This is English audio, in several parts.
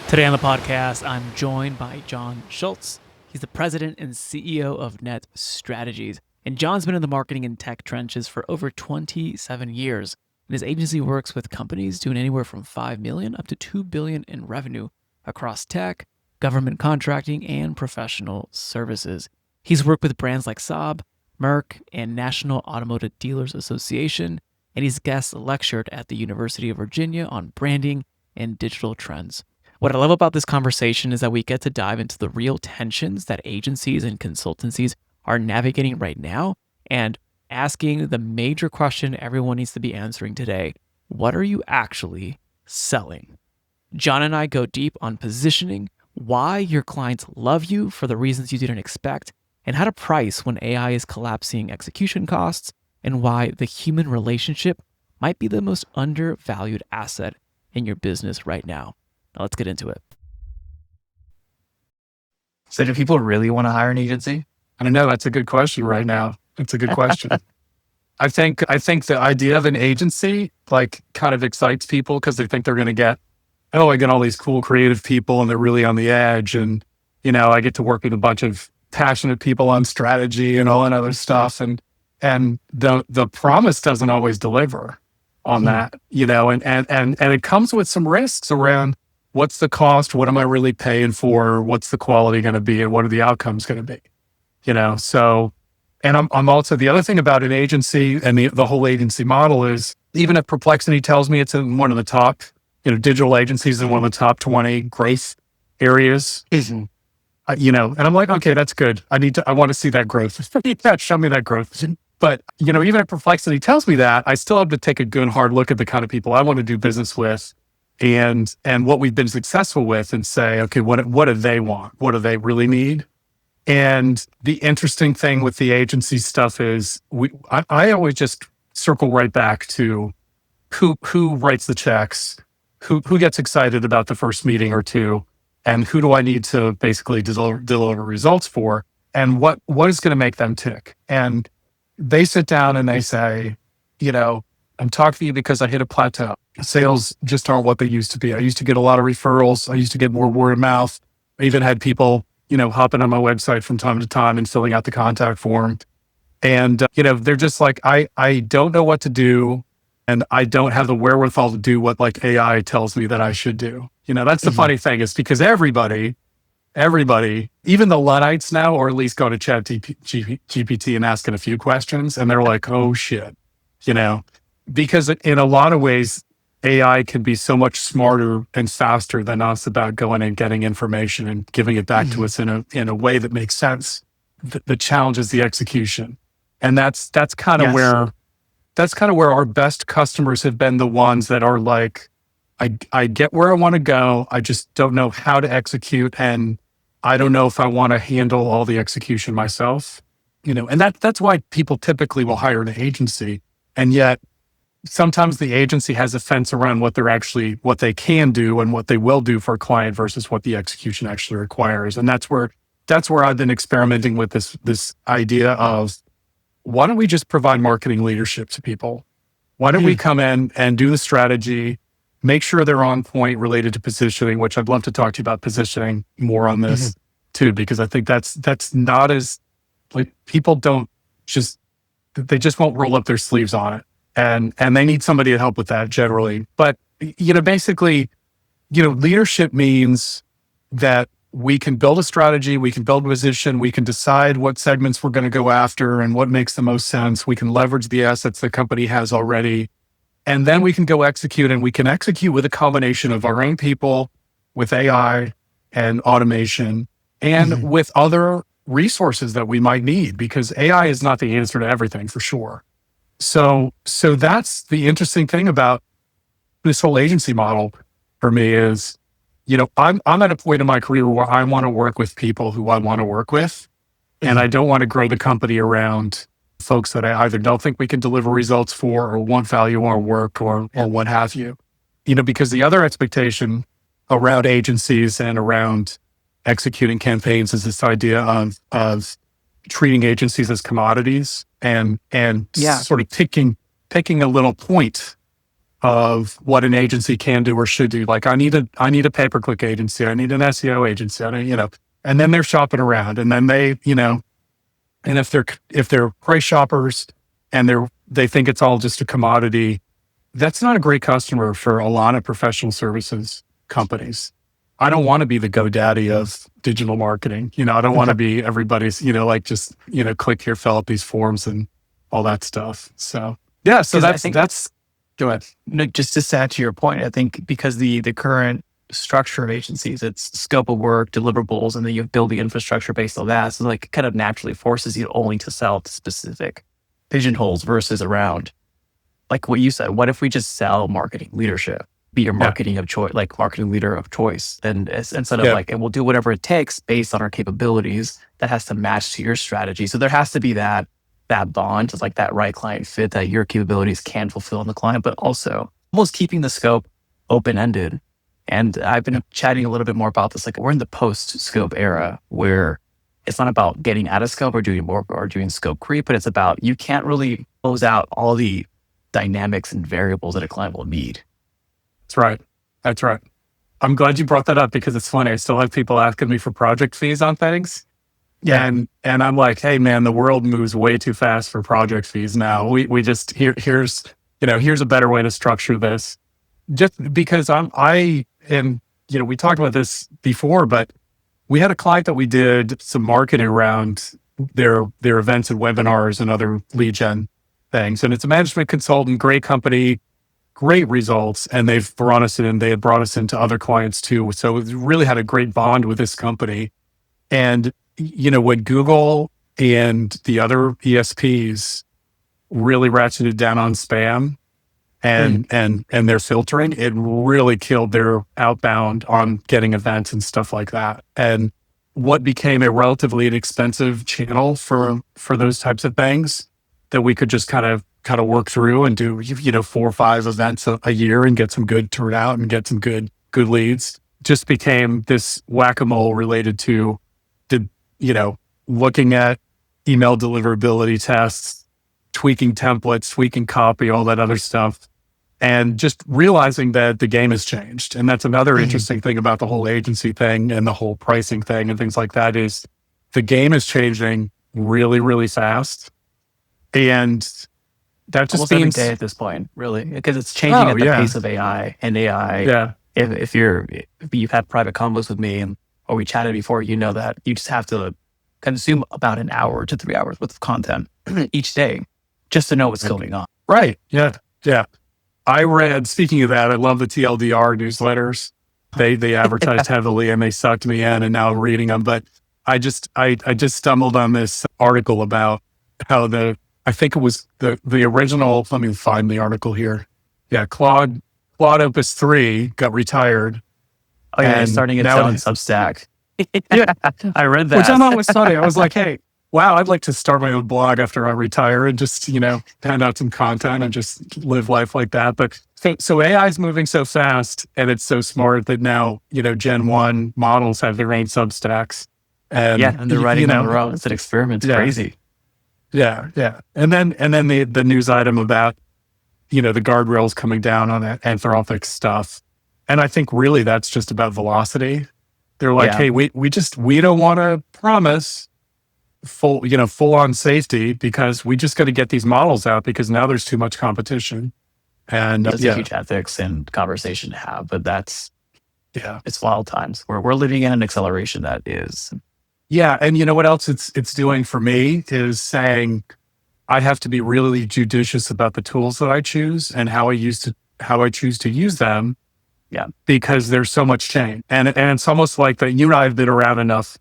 Today on the podcast, I'm joined by John Schultz. He's the president and CEO of Net Strategies. And John's been in the marketing and tech trenches for over 27 years. And his agency works with companies doing anywhere from 5 million up to 2 billion in revenue across tech, government contracting, and professional services. He's worked with brands like Saab, Merck, and National Automotive Dealers Association, and he's guest lectured at the University of Virginia on branding and digital trends. What I love about this conversation is that we get to dive into the real tensions that agencies and consultancies are navigating right now and asking the major question everyone needs to be answering today. What are you actually selling? John and I go deep on positioning, why your clients love you for the reasons you didn't expect, and how to price when AI is collapsing execution costs, and why the human relationship might be the most undervalued asset in your business right now. Now let's get into it. So do people really want to hire an agency? I don't know. That's a good question right now. It's a good question. I think the idea of an agency kind of excites people because they think they're going to get, I get all these cool creative people and they're really on the edge. And, I get to work with a bunch of passionate people on strategy and all that other stuff. And the promise doesn't always deliver on that, and it comes with some risks around what's the cost? What am I really paying for? What's the quality going to be? And what are the outcomes going to be? So, and I'm also, the other thing about an agency and the whole agency model is, even if Perplexity tells me it's in one of the top, digital agencies in one of the top 20 growth areas, and I'm like, okay, that's good. I want to see that growth. Show me that growth. But, even if Perplexity tells me that, I still have to take a good hard look at the kind of people I want to do business with and what we've been successful with, and say, okay, what do they want? What do they really need? And the interesting thing with the agency stuff is I always just circle right back to who writes the checks, who gets excited about the first meeting or two, and who do I need to basically deliver results for, and what is going to make them tick. And they sit down and they say, I'm talking to you because I hit a plateau. Sales just aren't what they used to be. I used to get a lot of referrals. I used to get more word of mouth. I even had people, hopping on my website from time to time and filling out the contact form. And, they're just like, I don't know what to do. And I don't have the wherewithal to do what AI tells me that I should do. That's the funny thing, is because everybody, even the Luddites now, or at least go to GPT and asking a few questions, and they're like, oh shit, because in a lot of ways, AI can be so much smarter and faster than us about going and getting information and giving it back to us in a way that makes sense. The challenge is the execution. And that's kind of where our best customers have been, the ones that are like, I get where I want to go. I just don't know how to execute. And I don't know if I want to handle all the execution myself, and that's why people typically will hire an agency. And yet sometimes the agency has a fence around what they can do and what they will do for a client versus what the execution actually requires. And that's where I've been experimenting with this idea of, why don't we just provide marketing leadership to people? Why don't we come in and do the strategy, make sure they're on point related to positioning, which I'd love to talk to you about positioning more on this too, because I think that's not as, people they just won't roll up their sleeves on it. And they need somebody to help with that generally. But, basically, leadership means that we can build a strategy, we can build a position, we can decide what segments we're going to go after and what makes the most sense. We can leverage the assets the company has already. And then we can go execute, and we can execute with a combination of our own people, with AI and automation, and with other resources that we might need, because AI is not the answer to everything, for sure. So that's the interesting thing about this whole agency model for me is, I'm at a point in my career where I want to work with people who I want to work with. And I don't want to grow the company around folks that I either don't think we can deliver results for, or won't value our work, or what have you. Because the other expectation around agencies and around executing campaigns is this idea of treating agencies as commodities and sort of picking a little point of what an agency can do or should do. Like I need a pay-per-click agency. I need an SEO agency. And then they're shopping around, and then they, and if they're price shoppers and they think it's all just a commodity, that's not a great customer for a lot of professional services companies. I don't want to be the GoDaddy of digital marketing. I don't want to be everybody's, just, click here, fill out these forms and all that stuff. So yeah, so that's go ahead. No, just to add to your point, I think because the current structure of agencies, it's scope of work, deliverables, and then you build the infrastructure based on that. So like kind of naturally forces you only to sell to specific pigeonholes versus around, like what you said, what if we just sell marketing leadership? Be your marketing of choice, like marketing leader of choice. And instead of and we'll do whatever it takes based on our capabilities that has to match to your strategy. So there has to be that bond, it's like that right client fit that your capabilities can fulfill in the client, but also almost keeping the scope open-ended. And I've been chatting a little bit more about this. Like we're in the post-scope era where it's not about getting out of scope or doing more or doing scope creep, but it's about you can't really close out all the dynamics and variables that a client will need. That's right. I'm glad you brought that up because it's funny. I still have people asking me for project fees on things. Yeah. And I'm like, hey man, the world moves way too fast for project fees now. We just here's a better way to structure this. Just because we talked about this before, but we had a client that we did some marketing around their events and webinars and other lead gen things. And it's a management consultant, great company, great results. And they had brought us into other clients too. So we really had a great bond with this company. And, when Google and the other ESPs really ratcheted down on spam and their filtering, it really killed their outbound on getting events and stuff like that. And what became a relatively inexpensive channel for those types of things that we could just kind of work through and do, 4 or 5 events a year and get some good turnout and get some good leads, just became this whack-a-mole related to looking at email deliverability tests, tweaking templates, tweaking copy, all that other stuff. And just realizing that the game has changed. And that's another interesting thing about the whole agency thing and the whole pricing thing and things like that is the game is changing really, really fast. And that just almost means every day at this point, really, because it's changing at the pace of AI. And AI, if you've had private combos with me or we chatted before, you know that you just have to consume about an hour to 3 hours worth of content each day just to know what's going on. Right. Yeah. Yeah. I read, speaking of that, I love the TLDR newsletters. They advertised heavily and they sucked me in and now I'm reading them. But I just stumbled on this article about how I think it was the original, let me find the article here. Yeah. Claude Opus 3 got retired. Oh yeah, and starting its own Substack. Yeah. I read that. Which I thought was funny. I was like, hey, wow, I'd like to start my own blog after I retire and just, hand out some content and just live life like that. But so AI is moving so fast and it's so smart that now, Gen 1 models have their own Substacks. And they're writing on their own. It's an experiment. It's crazy. Yeah. Yeah. And then the news item about, the guardrails coming down on that Anthropic stuff. And I think really that's just about velocity. They're like, hey, we don't want to promise full on safety because we just got to get these models out because now there's too much competition. And it's a huge ethics and conversation to have, but it's wild times where we're living in an acceleration that is. Yeah. And you know what else it's doing for me is saying I have to be really judicious about the tools that I choose and how I choose to use them. Yeah. Because there's so much change. And it's almost like that you and I have been around enough.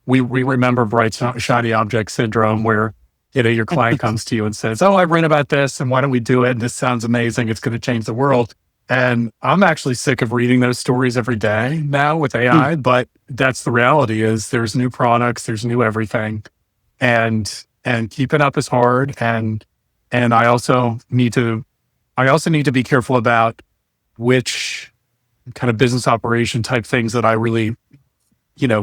We remember bright, shiny object syndrome where, your client comes to you and says, oh, I read about this and why don't we do it? And this sounds amazing. It's going to change the world. And I'm actually sick of reading those stories every day now with AI, but that's the reality is there's new products, there's new everything. And keeping up is hard. And I also need to be careful about which kind of business operation type things that I really,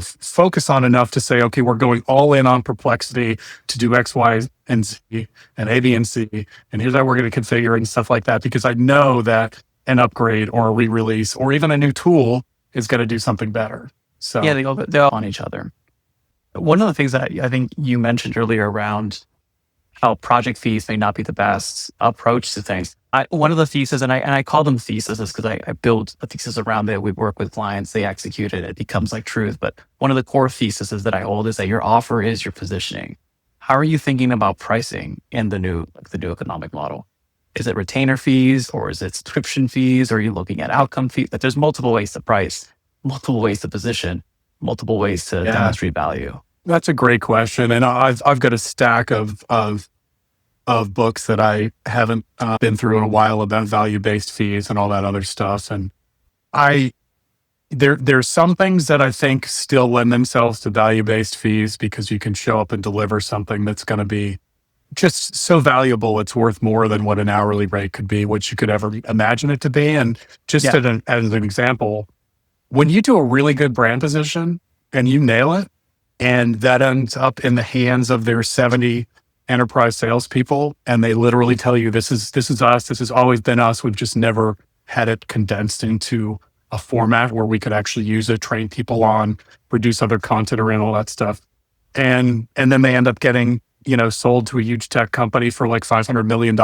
focus on enough to say, okay, we're going all in on perplexity to do X, Y, and Z and A, B, and C. And here's how we're going to configure it and stuff like that, because I know that an upgrade or a re-release or even a new tool is going to do something better. So yeah, they all on each other. One of the things that I think you mentioned earlier around how project fees may not be the best approach to things. One of the theses, and I call them theses because I build a thesis around it. We work with clients, they execute it, it becomes like truth. But one of the core theses that I hold is that your offer is your positioning. How are you thinking about pricing in the new economic model? Is it retainer fees or is it subscription fees? Or are you looking at outcome fees? That there's multiple ways to price, multiple ways to position, multiple ways to demonstrate value. That's a great question, and I've got a stack of books that I haven't been through in a while about value-based fees and all that other stuff. And there's some things that I think still lend themselves to value-based fees because you can show up and deliver something that's going to be just so valuable, it's worth more than what an hourly rate could be, which you could ever imagine it to be. And just as an example, when you do a really good brand position and you nail it, and that ends up in the hands of their 70 enterprise salespeople, and they literally tell you, this is us, this has always been us, we've just never had it condensed into a format where we could actually use it, train people on, produce other content around all that stuff. And then they end up getting, sold to a huge tech company for like $500 million.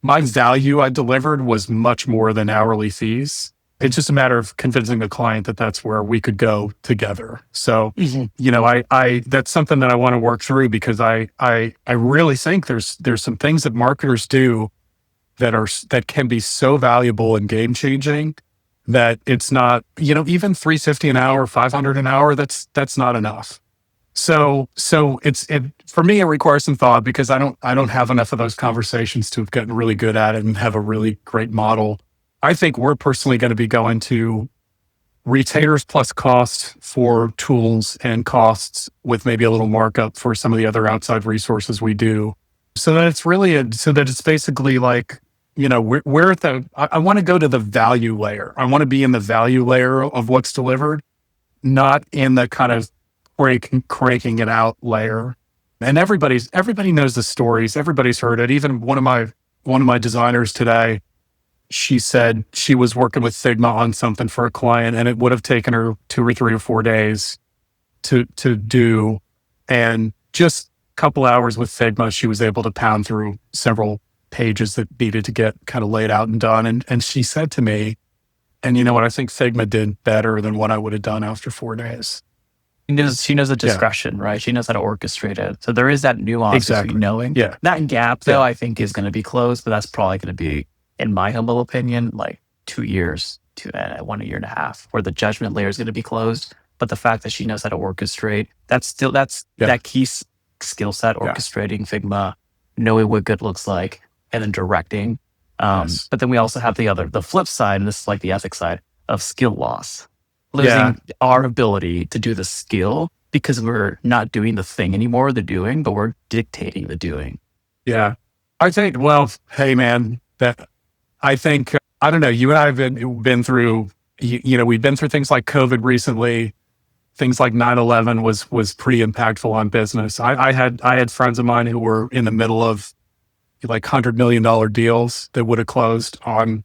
My value I delivered was much more than hourly fees. It's just a matter of convincing the client that that's where we could go together. So, I that's something that I want to work through because I really think there's some things that marketers do that can be so valuable and game changing that it's not, even $350 an hour, $500 an hour, that's not enough. So for me, it requires some thought because I don't have enough of those conversations to have gotten really good at it and have a really great model. I think we're personally going to be going to retainers plus costs for tools and costs with maybe a little markup for some of the other outside resources we do. So that it's basically like, we're at I want to go to the value layer. I want to be in the value layer of what's delivered, not in the kind of cranking it out layer. And everybody knows the stories. Everybody's heard it. Even one of my designers today, she said she was working with Figma on something for a client and it would have taken her 2 or 3 or 4 days to do. And just a couple hours with Figma, she was able to pound through several pages that needed to get kind of laid out and done. And she said to me, and you know what, I think Figma did better than what I would have done after 4 days. She knows the discretion, right? She knows how to orchestrate it. So there is that nuance between knowing. Yeah. That gap, though, I think is going to be closed, but that's probably going to be, in my humble opinion, like 2 years to 1 year and a half, where the judgment layer is going to be closed. But the fact that she knows how to orchestrate, that's that key skill set, orchestrating Figma, knowing what good looks like, and then directing. But then we also have the flip side, and this is like the ethics side of skill loss. Losing our ability to do the skill because we're not doing the thing anymore, the doing, but we're dictating the doing. Yeah. I think, well, hey man, I think, I don't know, you and I have been through, we've been through things like COVID recently. Things like 9/11 was pretty impactful on business. I had friends of mine who were in the middle of like $100 million deals that would have closed on,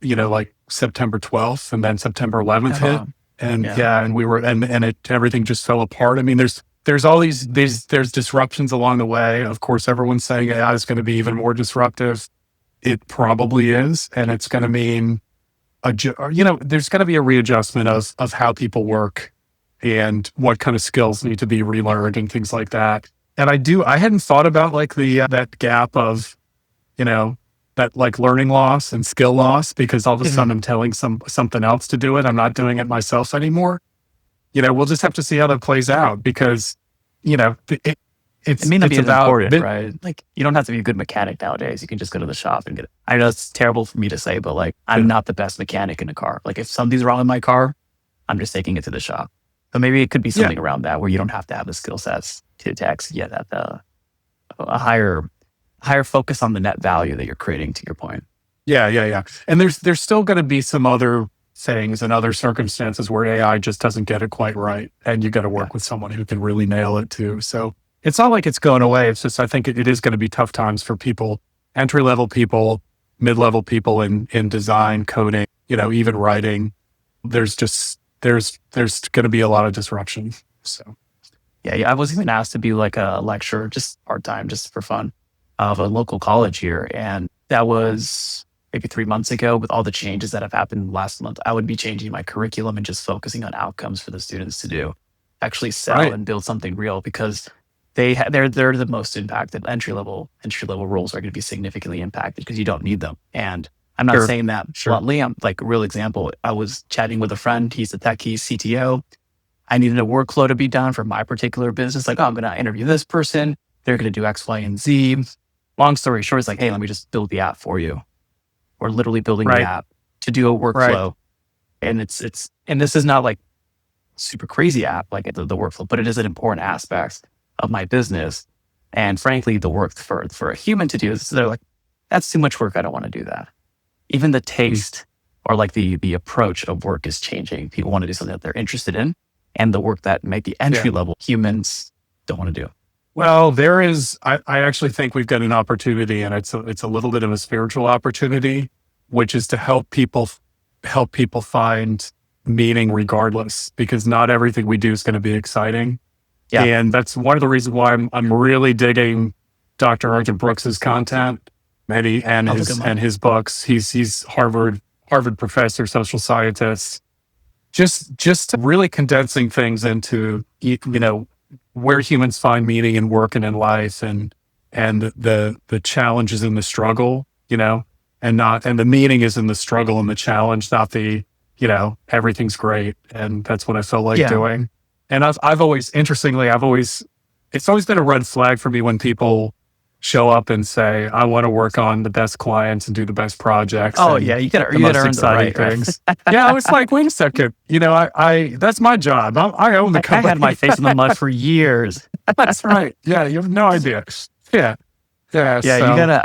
like September 12th and then September 11th hit. And and we were, and everything just fell apart. I mean, there's all these there's disruptions along the way. Of course, everyone's saying AI is going to be even more disruptive. It probably is. And it's going to mean, there's going to be a readjustment of how people work and what kind of skills need to be relearned and things like that. And I hadn't thought about like that gap of, that like learning loss and skill loss, because all of a sudden I'm telling something else to do it. I'm not doing it myself anymore. We'll just have to see how that plays out because, it may not be as important, right? Like you don't have to be a good mechanic nowadays. You can just go to the shop and get it. I know it's terrible for me to say, but like I'm not the best mechanic in a car. Like if something's wrong in my car, I'm just taking it to the shop. So maybe it could be something around that where you don't have to have the skill sets to execute at a higher focus on the net value that you're creating, to your point. Yeah. And there's still going to be some other things and other circumstances where AI just doesn't get it quite right. And you got to work with someone who can really nail it too. So it's not like it's going away. It's just, I think it is going to be tough times for people, entry-level people, mid-level people in design, coding, even writing. There's going to be a lot of disruption. So. Yeah, I was even asked to be like a lecturer, just part-time, just for fun, of a local college here. And that was maybe 3 months ago. With all the changes that have happened last month, I would be changing my curriculum and just focusing on outcomes for the students to do, actually sell Right. and build something real, because they're the most impacted. Entry level roles are going to be significantly impacted because you don't need them. And I'm not Sure. saying that bluntly. I'm like a real example. I was chatting with a friend. He's a techie CTO. I needed a workflow to be done for my particular business. Like, I'm going to interview this person. They're going to do X, Y, and Z. Long story short, it's like, hey, let me just build the app for you. We're literally building the app to do a workflow. And and this is not like super crazy app, like the workflow, but it is an important aspect of my business. And frankly, the work for a human to do is, they're like, that's too much work. I don't want to do that. Even the taste or like the approach of work is changing. People want to do something that they're interested in, and the work that maybe entry level humans don't want to do. Well, there is, I actually think we've got an opportunity, and it's a little bit of a spiritual opportunity, which is to help people find meaning regardless, because not everything we do is going to be exciting. Yeah. And that's one of the reasons why I'm really digging Dr. Arthur Brooks's content and his books. He's Harvard professor, social scientist, just really condensing things into, where humans find meaning in work and in life, and the challenges in the struggle, and the meaning is in the struggle and the challenge, not the, everything's great. And that's what I felt like doing. And I've always, interestingly, it's always been a red flag for me when people show up and say, I want to work on the best clients and do the best projects. Oh yeah, you gotta earn the right, things. Yeah, I was like, wait a second, I that's my job. I own the company. I had my face in the mud for years. That's right. Yeah, you have no idea. Yeah. So, you gotta.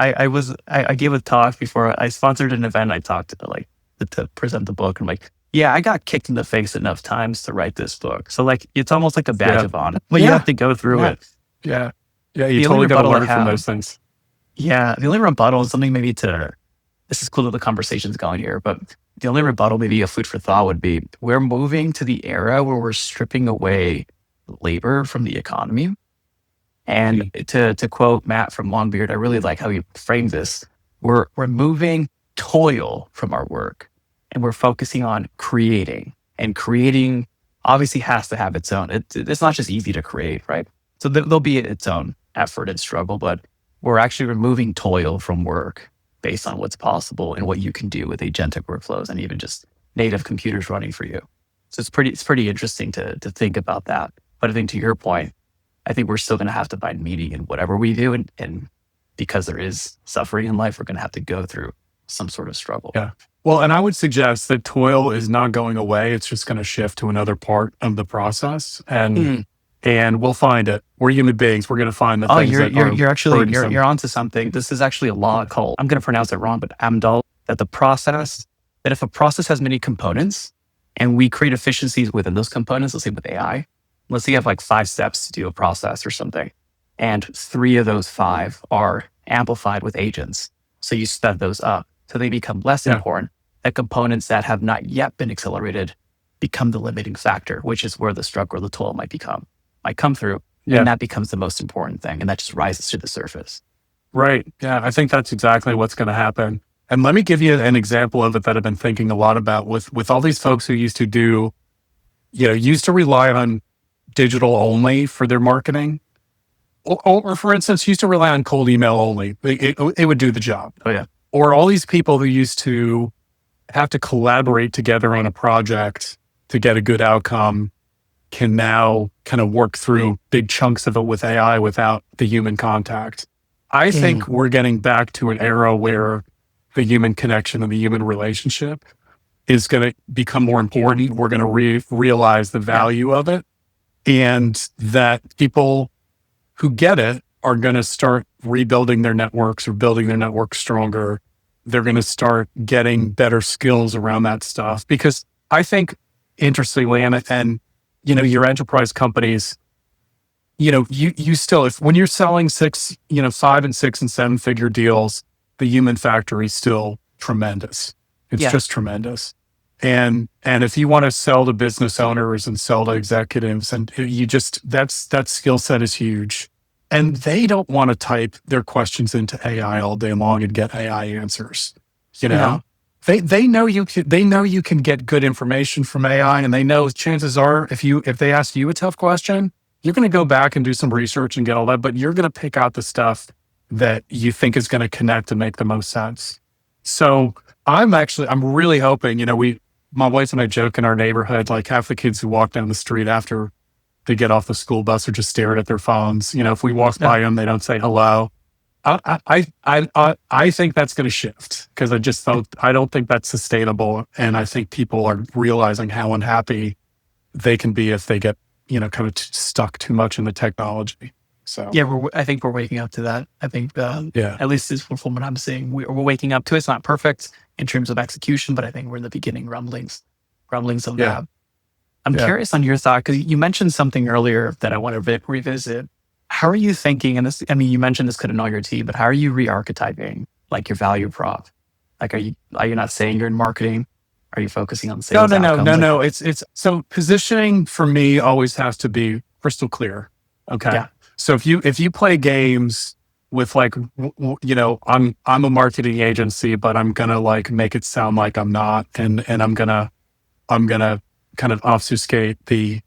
I gave a talk before. I sponsored an event. I talked to present the book. I'm like, yeah, I got kicked in the face enough times to write this book. So like, it's almost like a badge of honor. But you have to go through it. Yeah. Yeah, you totally got to learn from those things. Yeah, the only rebuttal is something maybe this is cool that the conversation's going here, but the only rebuttal, maybe a food for thought, would be, we're moving to the era where we're stripping away labor from the economy. And to quote Matt from Longbeard, I really like how he framed this. We're removing toil from our work, and we're focusing on creating. And creating obviously has to have its own. It's not just easy to create, right? So there'll be its own effort and struggle, but we're actually removing toil from work based on what's possible and what you can do with agentic workflows and even just native computers running for you. So it's pretty interesting to think about that. But I think, to your point, I think we're still going to have to find meaning in whatever we do. And because there is suffering in life, we're going to have to go through some sort of struggle. Yeah. Well, and I would suggest that toil is not going away. It's just going to shift to another part of the process. And we'll find it. We're human beings. We're going to find the things you're onto something. This is actually a law called, I'm going to pronounce it wrong, but Amdahl, that if a process has many components and we create efficiencies within those components, let's say with AI, let's say you have like 5 steps to do a process or something, and 3 of those 5 are amplified with agents. So you sped those up so they become less important. The components that have not yet been accelerated become the limiting factor, which is where the struggle or the toil might come through. And that becomes the most important thing. And that just rises to the surface. Right. Yeah. I think that's exactly what's going to happen. And let me give you an example of it that I've been thinking a lot about with all these folks who used to rely on digital only for their marketing. Or for instance, used to rely on cold email only. It would do the job. Oh yeah. Or all these people who used to have to collaborate together on a project to get a good outcome can now kind of work through big chunks of it with AI without the human contact. I think we're getting back to an era where the human connection and the human relationship is going to become more important. We're going to realize the value of it, and that people who get it are going to start rebuilding their networks or building their networks stronger. They're going to start getting better skills around that stuff, because I think, interestingly, and your enterprise companies, you still, if when you're selling 5 and 6 and 7 figure deals, the human factor is still tremendous. It's just tremendous. And if you want to sell to business owners and sell to executives, and that skill set is huge. And they don't want to type their questions into AI all day long and get AI answers. They know you can get good information from AI, and they know chances are if they ask you a tough question, you're going to go back and do some research and get all that, but you're going to pick out the stuff that you think is going to connect and make the most sense. So I'm really hoping, my wife and I joke in our neighborhood, like half the kids who walk down the street after they get off the school bus are just staring at their phones. If we walk by them, they don't say hello. I think that's going to shift because I don't think that's sustainable. And I think people are realizing how unhappy they can be if they get, kind of stuck too much in the technology. So I think we're waking up to that. I think at least is from what I'm seeing, we're waking up to it. It's not perfect in terms of execution, but I think we're in the beginning rumblings of that. I'm curious on your thought, because you mentioned something earlier that I want to revisit. How are you thinking? And this, you mentioned this could annoy your team, but how are you re-archetyping like your value prop? Like, are you not saying you're in marketing? Are you focusing on sales? No. It's so positioning for me always has to be crystal clear. Okay. Yeah. So if you play games with like, I'm a marketing agency, but I'm gonna like make it sound like I'm not, and I'm gonna kind of obfuscate the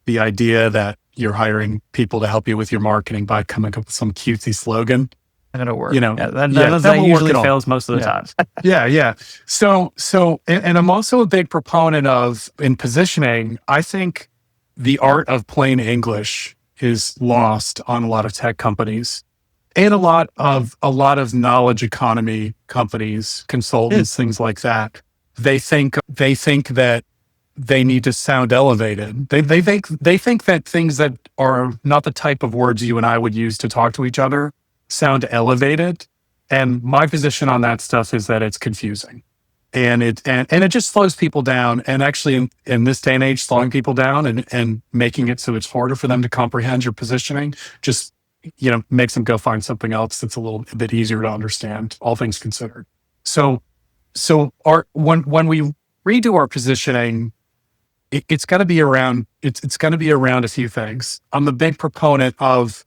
idea that you're hiring people to help you with your marketing by coming up with some cutesy slogan. And it'll work. That usually fails most of the time. Yeah. So, and I'm also a big proponent of, in positioning, I think the art of plain English is lost on a lot of tech companies and a lot of knowledge economy companies, consultants, things like that. They think that they need to sound elevated. They think that things that are not the type of words you and I would use to talk to each other sound elevated. And my position on that stuff is that it's confusing. And it just slows people down. And actually in this day and age, slowing people down and making it so it's harder for them to comprehend your positioning just, makes them go find something else that's a little bit easier to understand, all things considered. So when we redo our positioning, it's got to be around, it's going to be around a few things. I'm a big proponent of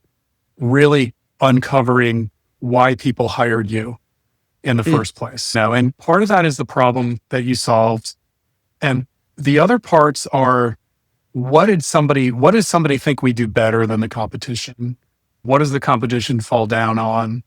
really uncovering why people hired you in the first place. Now, and part of that is the problem that you solved. And the other parts are, what does somebody think we do better than the competition? What does the competition fall down on?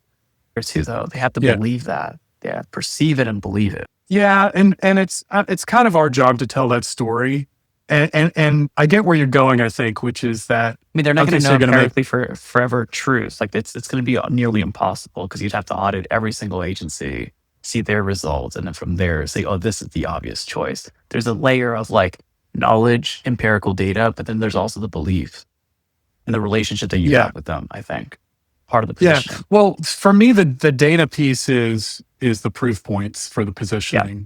Too, though, they have to believe that. Yeah, perceive it and believe it. Yeah, and it's kind of our job to tell that story. And I get where you're going, I think, which is that they're not going to know empirically for forever truth. Like it's going to be nearly impossible because you'd have to audit every single agency, see their results, and then from there say, oh, this is the obvious choice. There's a layer of like knowledge, empirical data, but then there's also the belief and the relationship that you have with them, I think. Part of the position. Yeah. Well, for me, the data piece is the proof points for the positioning. Yeah.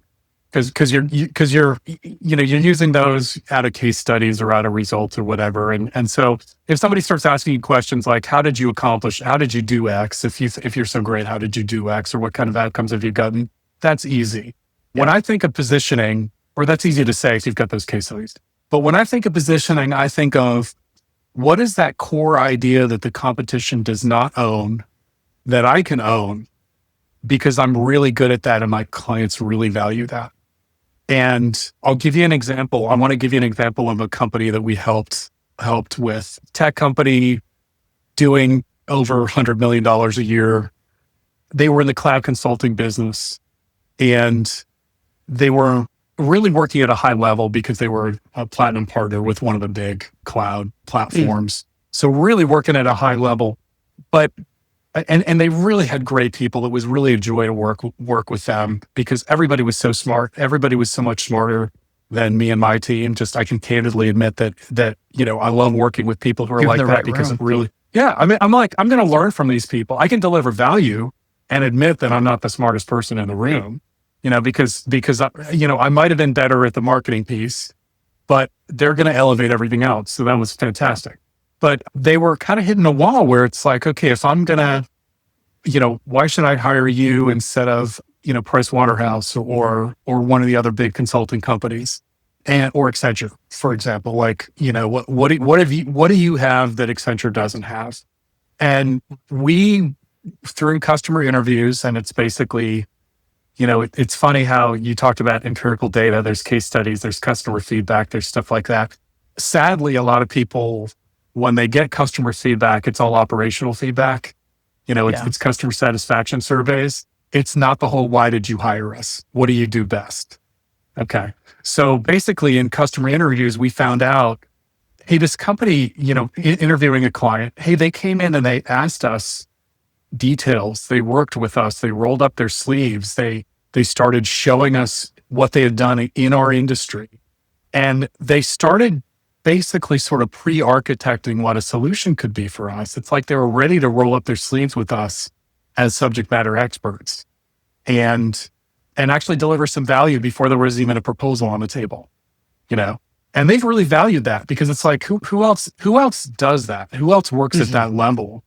Because you're using those out of case studies or out of results or whatever, and so if somebody starts asking you questions like how did you do X, if you're so great, how did you do X, or what kind of outcomes have you gotten? That's easy. Yeah. When I think of positioning, or that's easy to say if you've got those case studies, but when I think of positioning, I think of what is that core idea that the competition does not own that I can own because I'm really good at that and my clients really value that. And I'll give you an example. I want to give you an example of a company that we helped with. Tech company doing over $100 million a year. They were in the cloud consulting business and they were really working at a high level because they were a platinum partner with one of the big cloud platforms. So really working at a high level, but and they really had great people. It was really a joy to work with them because everybody was so smart. Everybody was so much smarter than me and my team. Just I can candidly admit that I love working with people who are like that because it really, I'm going to learn from these people. I can deliver value and admit that I'm not the smartest person in the room, because I might have been better at the marketing piece, but they're going to elevate everything else. So that was fantastic. but they were kind of hitting a wall where it's like, okay, if I'm going to, why should I hire you instead of, Price Waterhouse or one of the other big consulting companies or Accenture, for example? Like, what do you have that Accenture doesn't have? And we, through customer interviews, and it's basically, it's funny how you talked about empirical data. There's case studies, there's customer feedback, there's stuff like that. Sadly, a lot of people, when they get customer feedback, it's all operational feedback. It's customer satisfaction surveys. It's not the whole, why did you hire us? What do you do best? Okay. So basically in customer interviews, we found out, hey, this company, interviewing a client, hey, they came in and they asked us details. They worked with us. They rolled up their sleeves. They started showing us what they had done in our industry. And they started basically sort of pre-architecting what a solution could be for us. It's like they were ready to roll up their sleeves with us as subject matter experts and actually deliver some value before there was even a proposal on the table, And they've really valued that because it's like, who else does that? Who else works at that level?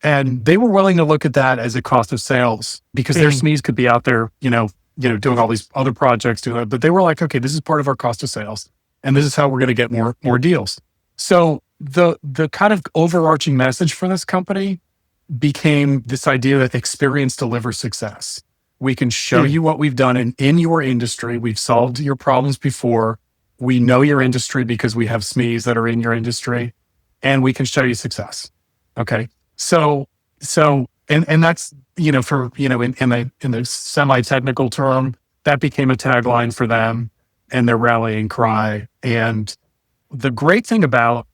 And they were willing to look at that as a cost of sales because their SMEs could be out there, doing all these other projects, but they were like, okay, this is part of our cost of sales. And this is how we're going to get more deals. So the kind of overarching message for this company became this idea that experience delivers success. We can show you what we've done in your industry. We've solved your problems before. We know your industry because we have SMEs that are in your industry, and we can show you success. Okay. So that's, in the semi-technical term, that became a tagline for them and their rallying cry. And the great thing about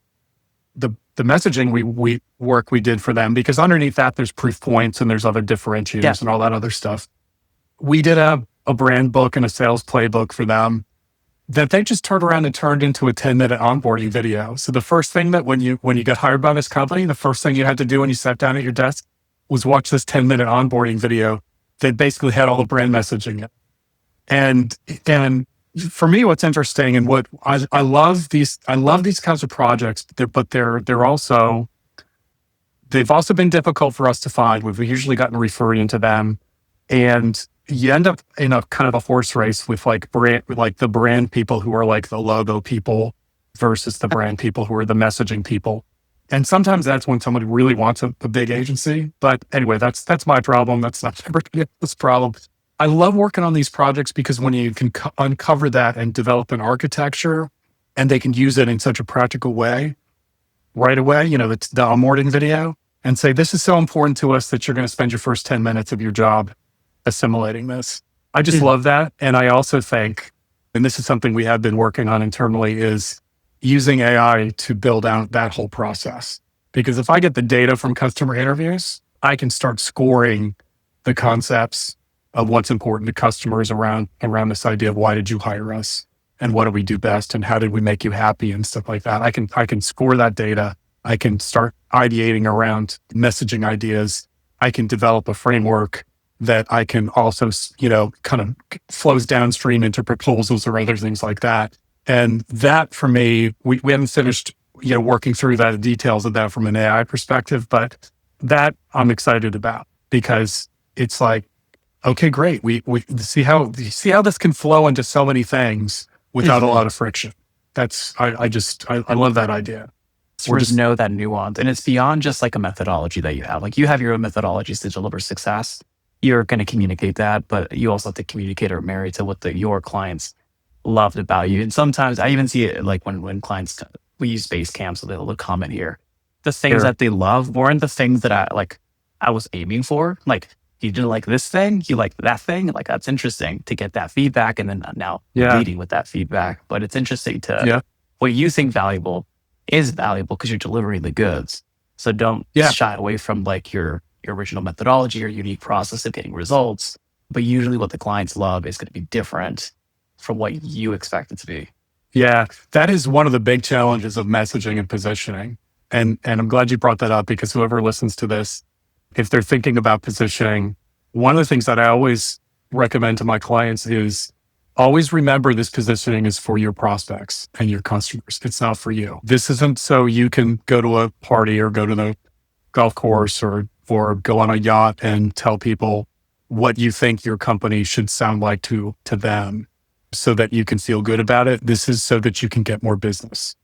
the messaging we did for them, because underneath that there's proof points and there's other differentiators and all that other stuff. We did a brand book and a sales playbook for them that they just turned around and turned into a 10-minute onboarding video. So the first thing that when you got hired by this company, the first thing you had to do when you sat down at your desk was watch this 10-minute onboarding video that basically had all the brand messaging in it. And for me, what's interesting and what I love these kinds of projects, but they've also been difficult for us to find. We've usually gotten referred into them, and you end up in a kind of a horse race with the brand people who are like the logo people versus the brand people who are the messaging people. And sometimes that's when somebody really wants a big agency. But anyway, that's my problem. That's not this problem. I love working on these projects because when you can uncover that and develop an architecture and they can use it in such a practical way right away, the onboarding video, and say, this is so important to us that you're going to spend your first 10 minutes of your job assimilating this. I just love that. And I also think, and this is something we have been working on internally, is using AI to build out that whole process. Because if I get the data from customer interviews, I can start scoring the concepts of what's important to customers around this idea of why did you hire us and what do we do best and how did we make you happy and stuff like that. I can score that data. I can start ideating around messaging ideas. I can develop a framework that I can also, kind of flows downstream into proposals or other things like that. And that for me, we haven't finished, working through the details of that from an AI perspective, but that I'm excited about because it's like, okay, great. We see how this can flow into so many things without a lot of friction. I love that idea. Or just know that nuance. And it's beyond just like a methodology that you have. Like you have your own methodologies to deliver success. You're going to communicate that, but you also have to communicate or marry to what your clients loved about you. And sometimes I even see it like when clients, we use Basecamp, so they'll comment here. The things that they love weren't the things that I was aiming for. Like, you didn't like this thing, you like that thing. Like, that's interesting to get that feedback and then now leading with that feedback. But it's interesting to what you think valuable is valuable because you're delivering the goods. So don't shy away from like your original methodology or unique process of getting results. But usually what the clients love is going to be different from what you expect it to be. Yeah, that is one of the big challenges of messaging and positioning. And I'm glad you brought that up because whoever listens to this, if they're thinking about positioning, one of the things that I always recommend to my clients is always remember this positioning is for your prospects and your customers. It's not for you. This isn't so you can go to a party or go to the golf course or go on a yacht and tell people what you think your company should sound like to them so that you can feel good about it. This is so that you can get more business.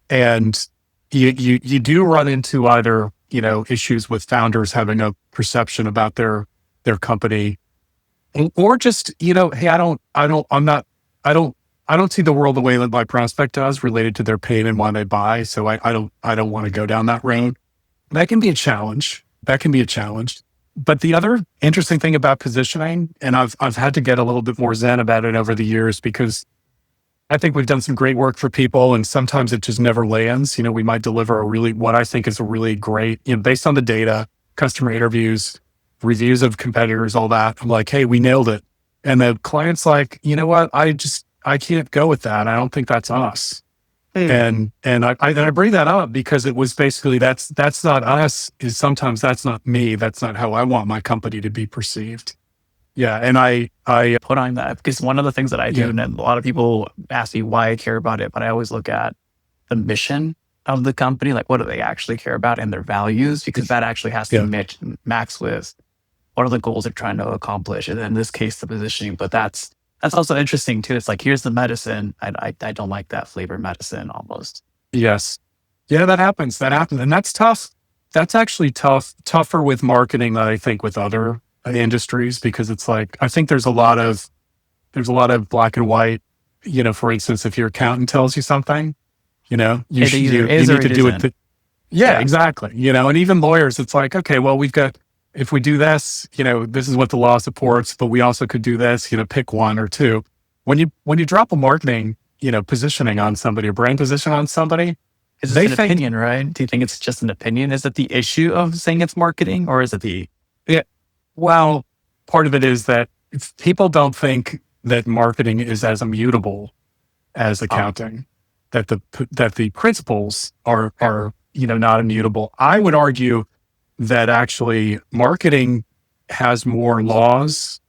And you do run into either, issues with founders having a perception about their company, or just, hey, I don't see the world the way that my prospect does related to their pain and why they buy. So I don't want to go down that road. That can be a challenge. But the other interesting thing about positioning, and I've had to get a little bit more zen about it over the years, because I think we've done some great work for people, and sometimes it just never lands. We might deliver what I think is a really great, based on the data, customer interviews, reviews of competitors, all that. I'm like, hey, we nailed it. And the client's like, you know what? I can't go with that. I don't think that's us. And I bring that up because it was basically, that's not us, is sometimes that's not me. That's not how I want my company to be perceived. Yeah. And I put on that because one of the things that I do, and a lot of people ask me why I care about it, but I always look at the mission of the company, like what do they actually care about, and their values, because that actually has to max with what are the goals they're trying to accomplish. And in this case, the positioning, but that's also interesting too. It's like, here's the medicine. I don't like that flavor medicine almost. Yes. Yeah, that happens. And that's tough. That's actually tougher with marketing than I think with other industries, because it's like, I think there's a lot of black and white, for instance, if your accountant tells you something, you need to do it. Exactly. And even lawyers, it's like, okay, well, if we do this, this is what the law supports, but we also could do this, pick one or two. When you drop a marketing, positioning on somebody, or brand position on somebody, is it an opinion, right? Do you think it's just an opinion? Is it the issue of saying it's marketing, or is it well, part of it is that people don't think that marketing is as immutable as accounting, that the principles are not immutable. I would argue that actually marketing has more laws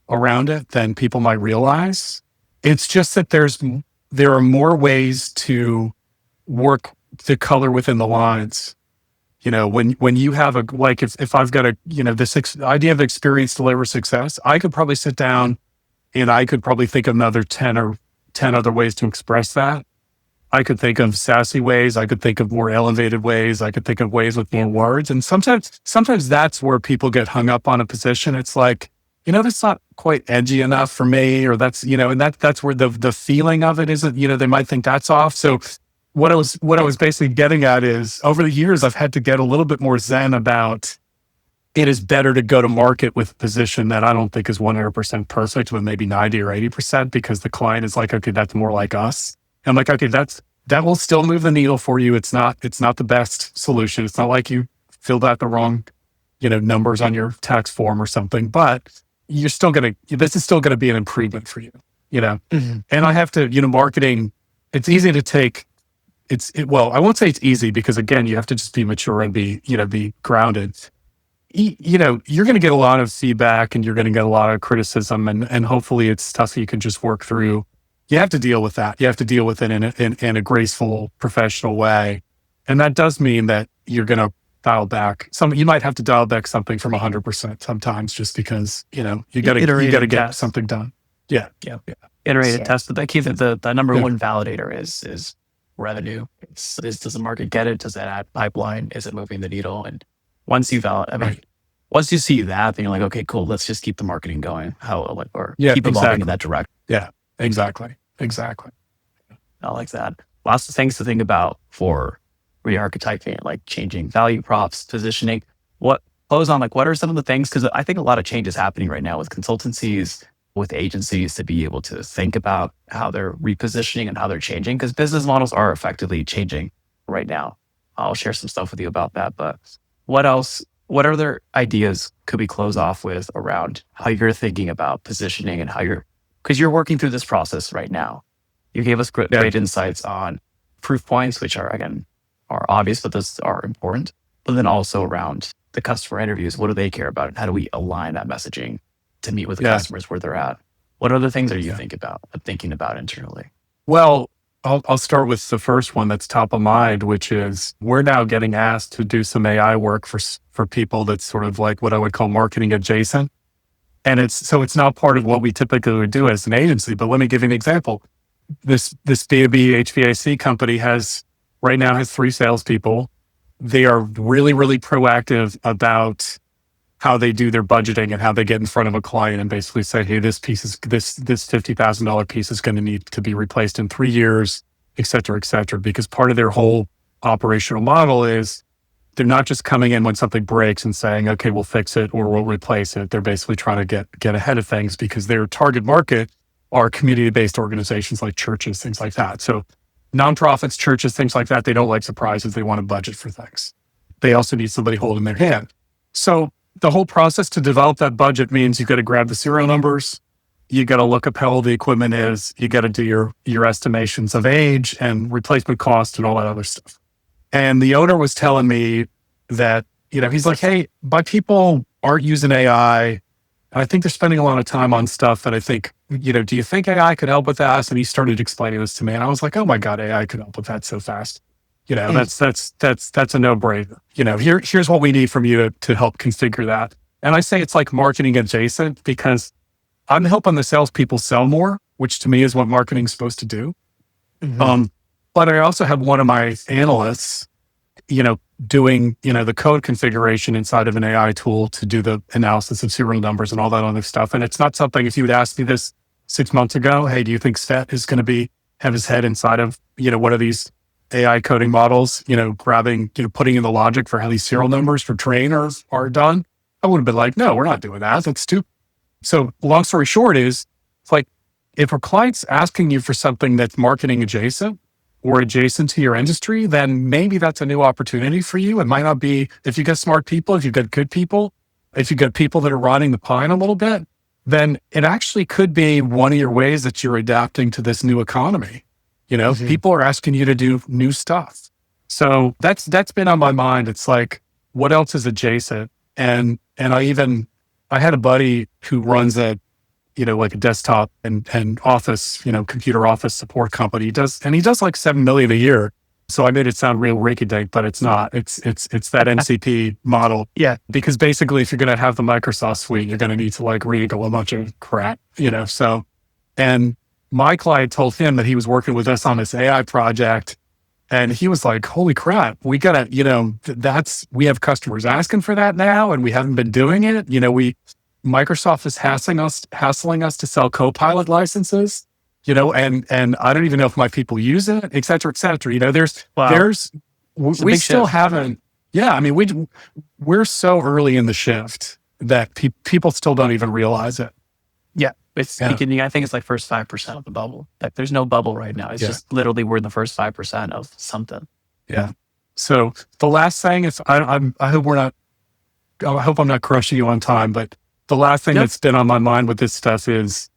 around it than people might realize. It's just that there are more ways to work the color within the lines. When you have if I've got this idea of experience delivers success, I could probably sit down and I could probably think of another 10 other ways to express that. I could think of sassy ways. I could think of more elevated ways. I could think of ways with more words. And sometimes that's where people get hung up on a position. It's like, that's not quite edgy enough for me, or that's, and that's where the feeling of it isn't, they might think that's off. So what I was basically getting at is, over the years, I've had to get a little bit more zen about, it is better to go to market with a position that I don't think is 100% perfect, but maybe 90 or 80%, because the client is like, okay, that's more like us. I'm like, okay, that will still move the needle for you. It's not the best solution. It's not like you filled out the wrong, numbers on your tax form or something, but this is still going to be an improvement for you, And I have to, marketing, it's easy to take. Well, I won't say it's easy, because again, you have to just be mature and be grounded. You're going to get a lot of feedback, and you're going to get a lot of criticism, and hopefully it's stuff you can just work through. You have to deal with that. You have to deal with it in a graceful, professional way. And that does mean that you're going to dial back you might have to dial back something from 100% sometimes, just because, you got to get something done. Yeah. Iterate and test. But the number one validator is revenue. Does the market get it? Does that add pipeline? Is it moving the needle? And once you once you see that, then you're like, okay, cool. Let's just keep the marketing going. Keep evolving in that direction. Yeah, exactly. I like that. Lots of things to think about for re-archetyping, like changing value props, positioning. What are some of the things? Because I think a lot of change is happening right now with consultancies, with agencies, to be able to think about how they're repositioning and how they're changing, because business models are effectively changing right now. I'll share some stuff with you about that. But what else? What other ideas could we close off with around how you're thinking about positioning and because you're working through this process right now. You gave us great insights on proof points, which are obvious, but those are important. But then also around the customer interviews, what do they care about? And how do we align that messaging to meet with the customers where they're at? What other things are you thinking about internally? Well, I'll start with the first one that's top of mind, which is we're now getting asked to do some AI work for people that's sort of like what I would call marketing adjacent. And it's not part of what we typically would do as an agency. But let me give you an example. This B2B HVAC company right now has 3 salespeople. They are really, really proactive about how they do their budgeting and how they get in front of a client and basically say, hey, this $50,000 piece is going to need to be replaced in 3 years, et cetera, because part of their whole operational model is they're not just coming in when something breaks and saying, okay, we'll fix it or we'll replace it. They're basically trying to get ahead of things because their target market are community-based organizations like churches, things like that. So nonprofits, churches, things like that, they don't like surprises. They want to budget for things. They also need somebody holding their hand. So the whole process to develop that budget means you've got to grab the serial numbers. You got to look up how old the equipment is. You got to do your estimations of age and replacement cost and all that other stuff. And the owner was telling me that, he's like, hey, my people aren't using AI. And I think they're spending a lot of time on stuff that I think, do you think AI could help with that? And he started explaining this to me and I was like, oh my God, AI could help with that so fast. That's a no-brainer. Here's what we need from you to help configure that. And I say it's like marketing adjacent because I'm helping the salespeople sell more, which to me is what marketing's supposed to do. Mm-hmm. But I also have one of my analysts, doing, the code configuration inside of an AI tool to do the analysis of serial numbers and all that other stuff. And it's not something, if you would ask me this 6 months ago, hey, do you think Seth is going to have his head inside of, one of these AI coding models, grabbing, putting in the logic for how these serial numbers for trainers are done? I would have been like, no, we're not doing that. That's stupid. So long story short is, it's like, if a client's asking you for something that's marketing adjacent or adjacent to your industry, then maybe that's a new opportunity for you. It might not be, if you get smart people, if you've got good people, if you've got people that are riding the pine a little bit, then it actually could be one of your ways that you're adapting to this new economy. Mm-hmm. People are asking you to do new stuff. So that's been on my mind. It's like, what else is adjacent? And I had a buddy who runs like a desktop and office, computer office support company. He does like $7 million a year. So I made it sound real rinky-dink, but it's not. It's that MCP model. Yeah. Because basically if you're going to have the Microsoft suite, you're going to need to like read a bunch of crap, so, and my client told him that he was working with us on this AI project. And he was like, holy crap, we gotta, we have customers asking for that now. And we haven't been doing it. Microsoft is hassling us to sell Copilot licenses, and I don't even know if my people use it, et cetera, et cetera. We still haven't. Yeah. I mean, we're so early in the shift that people still don't even realize it. Yeah. It's beginning. I think it's like first 5% of the bubble. Like there's no bubble right now. It's just literally we're in the first 5% of something. Yeah. So the last thing is, I hope I'm not crushing you on time, but the last thing that's been on my mind with this stuff is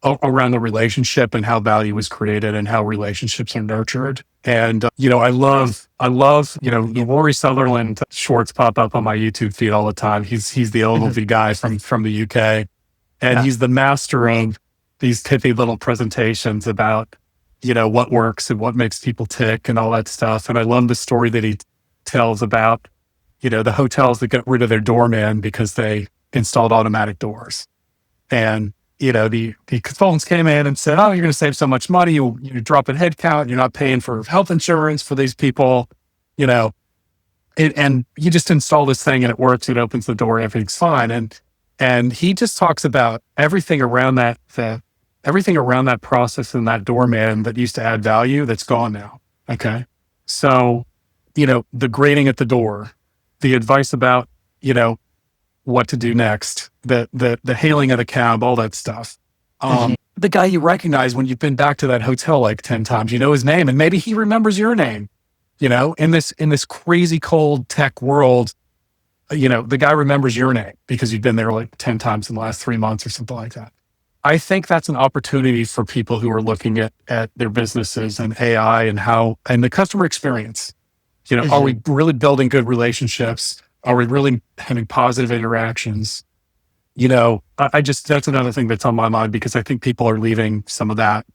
around the relationship and how value is created and how relationships are nurtured. And, I love, the Rory Sutherland shorts pop up on my YouTube feed all the time. He's the Ogilvy guy from the UK. And he's the master of these pithy little presentations about, what works and what makes people tick and all that stuff. And I love the story that he tells about, the hotels that got rid of their doorman because they installed automatic doors. And, the consultants came in and said, oh, you're going to save so much money. You're dropping headcount. You're not paying for health insurance for these people, and you just install this thing and it works. It opens the door. Everything's fine. And he just talks about everything around that process and that doorman that used to add value that's gone now. Okay. So, the grading at the door, the advice about, what to do next, the hailing of the cab, all that stuff. The guy you recognize when you've been back to that hotel like 10 times, his name, and maybe he remembers your name, in this crazy cold tech world. The guy remembers your name because you've been there like 10 times in the last 3 months or something like that. I think that's an opportunity for people who are looking at their businesses and AI and the customer experience. Are we really building good relationships? Are we really having positive interactions? I just, that's another thing that's on my mind, because I think people are leaving some of that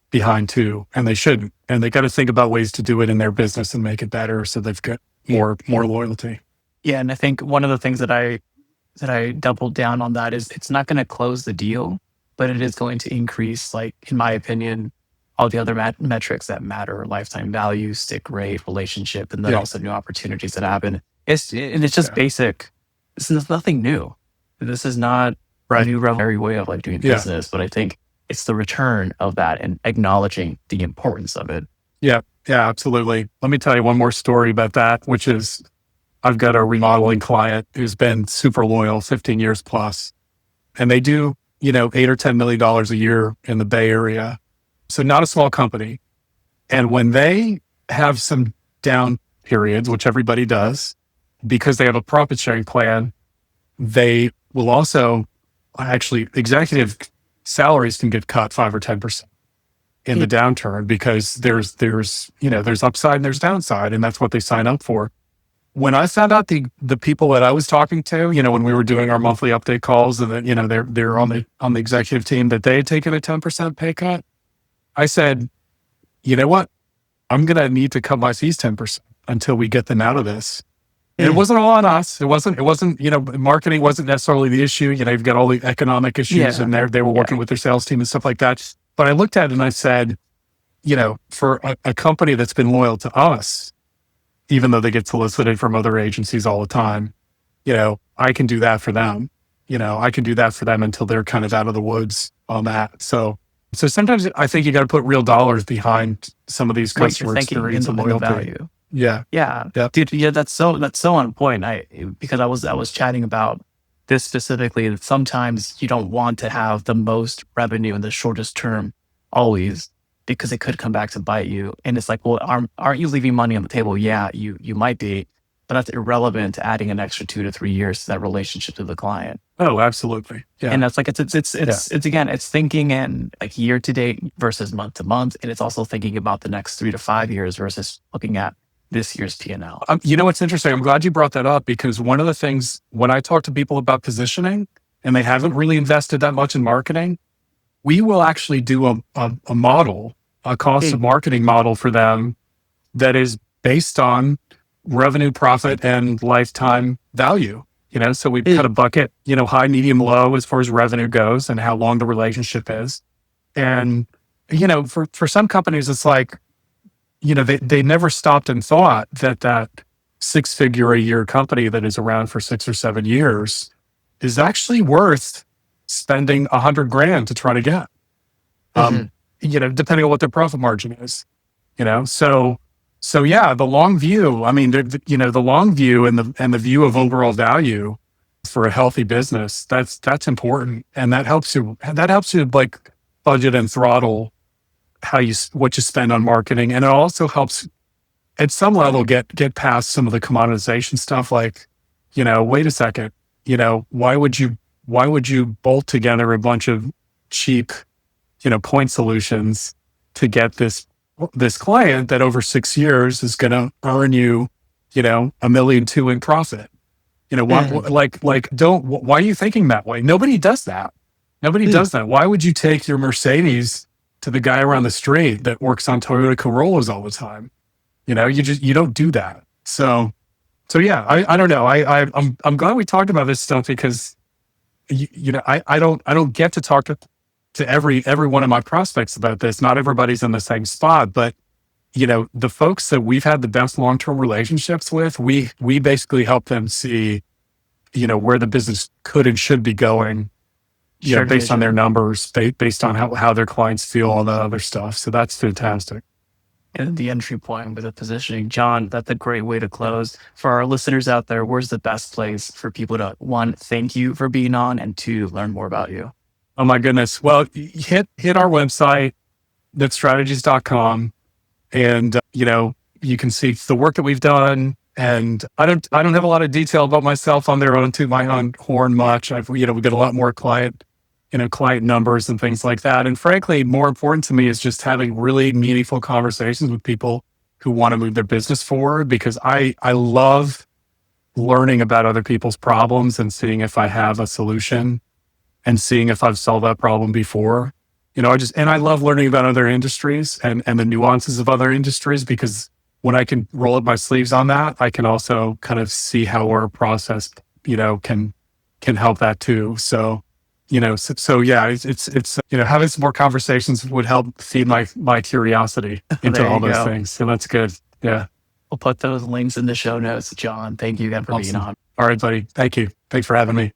behind too, and they shouldn't. And they got to think about ways to do it in their business and make it better, so they've got more loyalty. Yeah, and I think one of the things that I doubled down on that is it's not going to close the deal, but it is going to increase, like, in my opinion, all the other metrics that matter: lifetime value, stick rate, relationship, and then also new opportunities that happen. It's just basic. This is nothing new. This is not a new revolutionary way of like doing business, but I think it's the return of that and acknowledging the importance of it. Yeah, absolutely. Let me tell you one more story about that, which is, I've got a remodeling client who's been super loyal, 15 years plus, and they do, $8 or $10 million a year in the Bay Area. So not a small company. And when they have some down periods, which everybody does, because they have a profit sharing plan, they will also actually, executive salaries can get cut 5 or 10% in the downturn, because there's upside and there's downside, and that's what they sign up for. When I found out the people that I was talking to, when we were doing our monthly update calls, and then, they're on the executive team, that they had taken a 10% pay cut, I said, you know what? I'm going to need to cut my fees 10% until we get them out of this. And it wasn't all on us. It wasn't, marketing wasn't necessarily the issue. You've got all the economic issues, and they were working with their sales team and stuff like that. But I looked at it and I said, for a company that's been loyal to us, even though they get solicited from other agencies all the time, I can do that for them. I can do that for them until they're kind of out of the woods on that. So sometimes I think you got to put real dollars behind some of these customer experience and loyalty. Value. Yeah. Dude. Yeah. That's so on point. Because I was chatting about this specifically. That sometimes you don't want to have the most revenue in the shortest term always, because it could come back to bite you. And it's like, well, aren't you leaving money on the table? Yeah, you might be, but that's irrelevant to adding an extra 2 to 3 years to that relationship to the client. Oh, absolutely. Yeah. And that's like, it's thinking in like year to date versus month to month. And it's also thinking about the next 3 to 5 years versus looking at this year's P&L. What's interesting? I'm glad you brought that up, because one of the things when I talk to people about positioning and they haven't really invested that much in marketing, we will actually do a model, a cost of marketing model for them that is based on revenue, profit, and lifetime value. So we cut a bucket, high, medium, low as far as revenue goes and how long the relationship is. And, for some companies, it's like, they never stopped and thought that 6-figure a year company that is around for 6 or 7 years is actually worth spending $100,000 to try to get, depending on what their profit margin is, So yeah, the long view, the long view and the view of overall value for a healthy business, that's important. And that helps you like budget and throttle what you spend on marketing. And it also helps at some level get past some of the commoditization stuff. Like, wait a second, why would you bolt together a bunch of cheap, point solutions to get this client that over 6 years is going to earn you, $1.2 million in profit? Why are you thinking that way? Nobody does that. Nobody does that. Why would you take your Mercedes to the guy around the street that works on Toyota Corollas all the time? You don't do that. So yeah, I don't know. I'm glad we talked about this stuff, because I don't get to talk to every one of my prospects about this. Not everybody's in the same spot, but the folks that we've had the best long-term relationships with, we basically help them see, where the business could and should be going, based on their numbers, based on how their clients feel, all that other stuff. So that's fantastic. And the entry point with the positioning, John, that's a great way to close. For our listeners out there, where's the best place for people to, 1, thank you for being on, and 2, learn more about you? Oh my goodness. Well, hit our website, netstrategies.com, and you can see the work that we've done. And I don't have a lot of detail about myself on there. I don't toot my own horn much. We've got a lot more client numbers and things like that. And frankly, more important to me is just having really meaningful conversations with people who want to move their business forward, because I love learning about other people's problems and seeing if I have a solution and seeing if I've solved that problem before. And I love learning about other industries and the nuances of other industries, because when I can roll up my sleeves on that, I can also kind of see how our process, can help that too. So, yeah, it's having some more conversations would help feed my curiosity into all those things. So that's good. Yeah. We'll put those links in the show notes. John, thank you again for being on. All right, buddy. Thank you. Thanks for having me.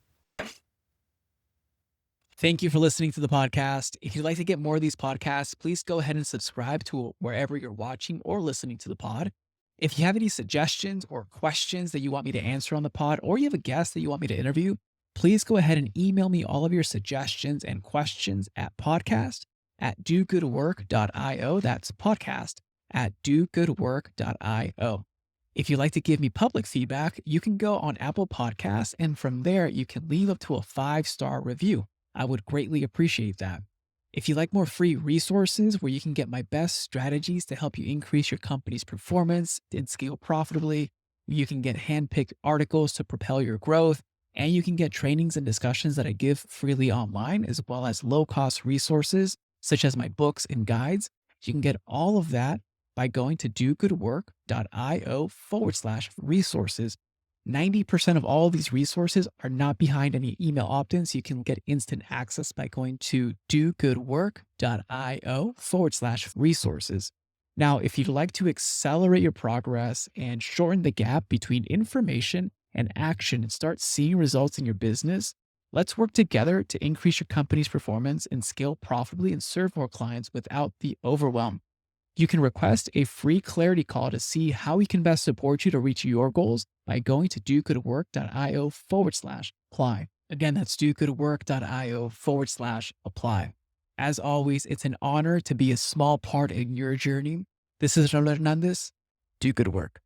Thank you for listening to the podcast. If you'd like to get more of these podcasts, please go ahead and subscribe to wherever you're watching or listening to the pod. If you have any suggestions or questions that you want me to answer on the pod, or you have a guest that you want me to interview, please go ahead and email me all of your suggestions and questions at podcast@dogoodwork.io. That's podcast@dogoodwork.io. If you'd like to give me public feedback, you can go on Apple Podcasts, and from there, you can leave up to a 5-star review. I would greatly appreciate that. If you like more free resources where you can get my best strategies to help you increase your company's performance and scale profitably, you can get handpicked articles to propel your growth, and you can get trainings and discussions that I give freely online, as well as low-cost resources such as my books and guides. You can get all of that by going to dogoodwork.io/resources. 90% of all of these resources are not behind any email opt-ins. You can get instant access by going to dogoodwork.io/resources. Now, if you'd like to accelerate your progress and shorten the gap between information and action and start seeing results in your business, let's work together to increase your company's performance and scale profitably and serve more clients without the overwhelm. You can request a free clarity call to see how we can best support you to reach your goals by going to dogoodwork.io/apply. Again, that's dogoodwork.io/apply. As always, it's an honor to be a small part in your journey. This is Raul Hernandez. Do good work.